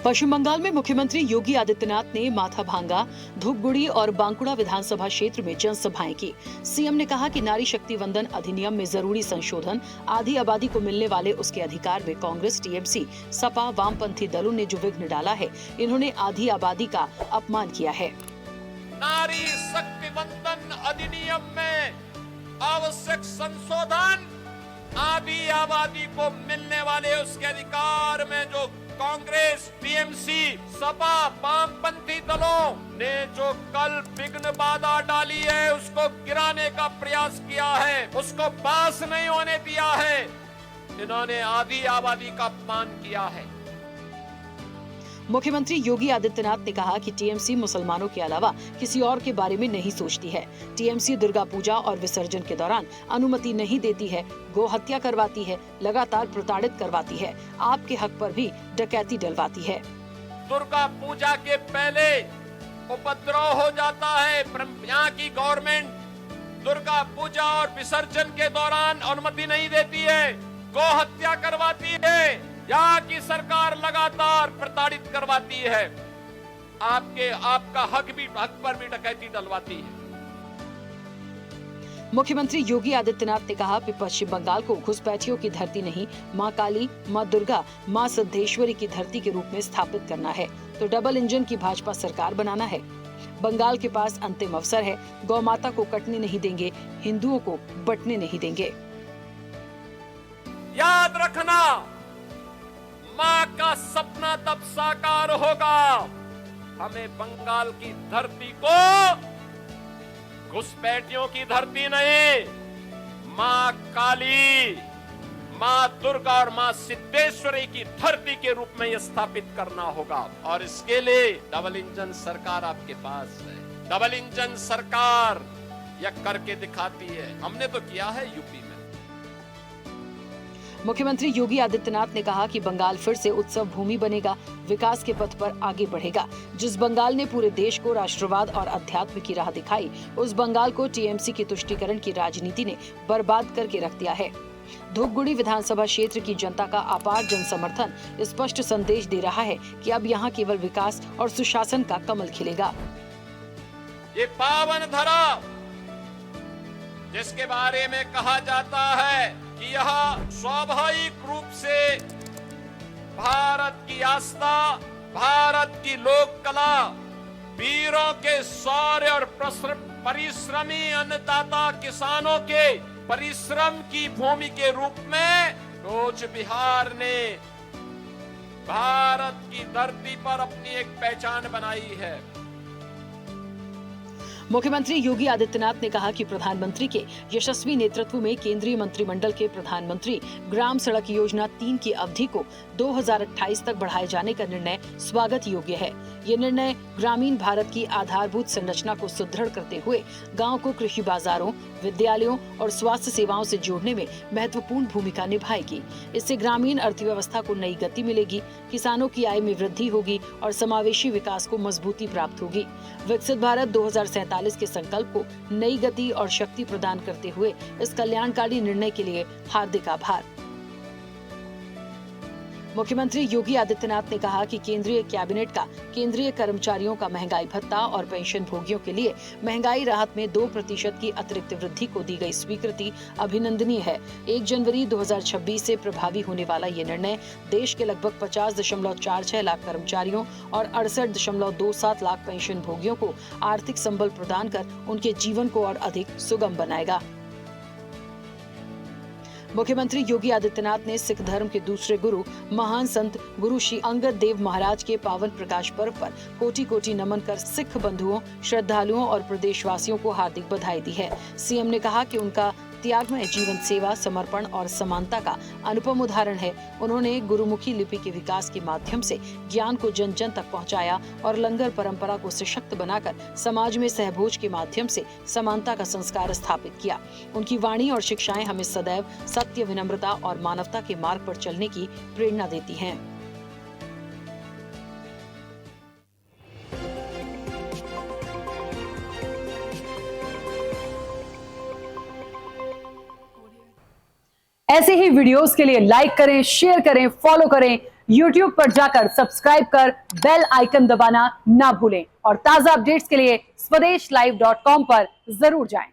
पश्चिम बंगाल में मुख्यमंत्री योगी आदित्यनाथ ने माथाभांगा, धूपगुड़ी और बांकुड़ा विधानसभा क्षेत्र में जनसभाएं की। सीएम ने कहा कि नारी शक्ति वंदन अधिनियम में जरूरी संशोधन, आधी आबादी को मिलने वाले उसके अधिकार में कांग्रेस, टीएमसी, सपा, वामपंथी दलों ने जो विघ्न डाला है, इन्होंने आधी आबादी का अपमान किया है। नारी शक्ति वंदन अधिनियम में आवश्यक संशोधन, आधी आबादी को मिलने वाले उसके अधिकार में जो कांग्रेस, टीएमसी, सपा, वामपंथी दलों ने जो कल विघ्न बाधा डाली है, उसको गिराने का प्रयास किया है, उसको पास नहीं होने दिया है। इन्होंने आधी आबादी का अपमान किया है। मुख्यमंत्री योगी आदित्यनाथ ने कहा कि टीएमसी मुसलमानों के अलावा किसी और के बारे में नहीं सोचती है। टीएमसी दुर्गा पूजा और विसर्जन के दौरान अनुमति नहीं देती है, गौ हत्या करवाती है, लगातार प्रताड़ित करवाती है, आपके हक पर भी डकैती डलवाती है। दुर्गा पूजा के पहले उपद्रव हो जाता है। यहाँ की गवर्नमेंट दुर्गा पूजा और विसर्जन के दौरान अनुमति नहीं देती है, गौ हत्या करवाती है। यहाँ की सरकार लगातार प्रताड़ित करवाती है, आपका हक पर भी डकैती डलवाती है। मुख्यमंत्री योगी आदित्यनाथ ने कहा कि पश्चिम बंगाल को घुसपैठियों की धरती नहीं, मां काली, मां दुर्गा, मां सिद्धेश्वरी की धरती के रूप में स्थापित करना है, तो डबल इंजन की भाजपा सरकार बनाना है। बंगाल के पास अंतिम अवसर है, गौ माता को कटने नहीं देंगे, हिंदुओं को बंटने नहीं देंगे। याद रखना, माँ का सपना तब साकार होगा। हमें बंगाल की धरती को घुसपैठियों की धरती नहीं, माँ काली, माँ दुर्गा और माँ सिद्धेश्वरी की धरती के रूप में यह स्थापित करना होगा। और इसके लिए डबल इंजन सरकार आपके पास है। डबल इंजन सरकार यह करके दिखाती है। हमने तो किया है यूपी में। मुख्यमंत्री योगी आदित्यनाथ ने कहा कि बंगाल फिर से उत्सव भूमि बनेगा, विकास के पथ पर आगे बढ़ेगा। जिस बंगाल ने पूरे देश को राष्ट्रवाद और अध्यात्म की राह दिखाई, उस बंगाल को टीएमसी की तुष्टीकरण की राजनीति ने बर्बाद करके रख दिया है। धूपगुड़ी विधानसभा क्षेत्र की जनता का अपार जन समर्थन स्पष्ट संदेश दे रहा है कि अब यहाँ केवल विकास और सुशासन का कमल खिलेगा। ये पावन धरा, जिसके बारे में कहा जाता है कि यह स्वाभाविक रूप से भारत की आस्था, भारत की लोक कला, वीरों के शौर्य और परिश्रमी अन्नदाता किसानों के परिश्रम की भूमि के रूप में कोच बिहार ने भारत की धरती पर अपनी एक पहचान बनाई है। मुख्यमंत्री योगी आदित्यनाथ ने कहा कि प्रधानमंत्री के यशस्वी नेतृत्व में केंद्रीय मंत्रिमंडल के प्रधानमंत्री ग्राम सड़क योजना 3 की अवधि को 2028 तक बढ़ाए जाने का निर्णय स्वागत योग्य है। ये निर्णय ग्रामीण भारत की आधारभूत संरचना को सुदृढ़ करते हुए गांव को कृषि बाजारों, विद्यालयों और स्वास्थ्य सेवाओं से जोड़ने में महत्वपूर्ण भूमिका निभाएगी। इससे ग्रामीण अर्थव्यवस्था को नई गति मिलेगी, किसानों की आय में वृद्धि होगी और समावेशी विकास को मजबूती प्राप्त होगी। विकसित भारत 2047 के संकल्प को नई गति और शक्ति प्रदान करते हुए इस कल्याणकारी निर्णय के लिए हार्दिक आभार। मुख्यमंत्री योगी आदित्यनाथ ने कहा कि केंद्रीय कैबिनेट का केंद्रीय कर्मचारियों का महंगाई भत्ता और पेंशन भोगियों के लिए महंगाई राहत में 2% की अतिरिक्त वृद्धि को दी गई स्वीकृति अभिनंदनीय है। 1 जनवरी 2026 से प्रभावी होने वाला ये निर्णय देश के लगभग 50.46 लाख कर्मचारियों और 68.27 लाख पेंशन भोगियों को आर्थिक संबल प्रदान कर उनके जीवन को और अधिक सुगम बनाएगा। मुख्यमंत्री योगी आदित्यनाथ ने सिख धर्म के दूसरे गुरु महान संत गुरु श्री अंगद देव महाराज के पावन प्रकाश पर्व पर कोटि कोटि नमन कर सिख बंधुओं, श्रद्धालुओं और प्रदेशवासियों को हार्दिक बधाई दी है। सीएम ने कहा कि उनका त्यागमय जीवन सेवा, समर्पण और समानता का अनुपम उदाहरण है। उन्होंने गुरुमुखी लिपि के विकास के माध्यम से ज्ञान को जन जन तक पहुंचाया और लंगर परंपरा को सशक्त बनाकर समाज में सहभोज के माध्यम से समानता का संस्कार स्थापित किया। उनकी वाणी और शिक्षाएं हमें सदैव सत्य, विनम्रता और मानवता के मार्ग पर चलने की प्रेरणा देती हैं। ऐसे ही वीडियोस के लिए लाइक करें, शेयर करें, फॉलो करें YouTube पर जाकर सब्सक्राइब कर बेल आइकन दबाना ना भूलें और ताजा अपडेट्स के लिए swedeshlive.com पर जरूर जाएं।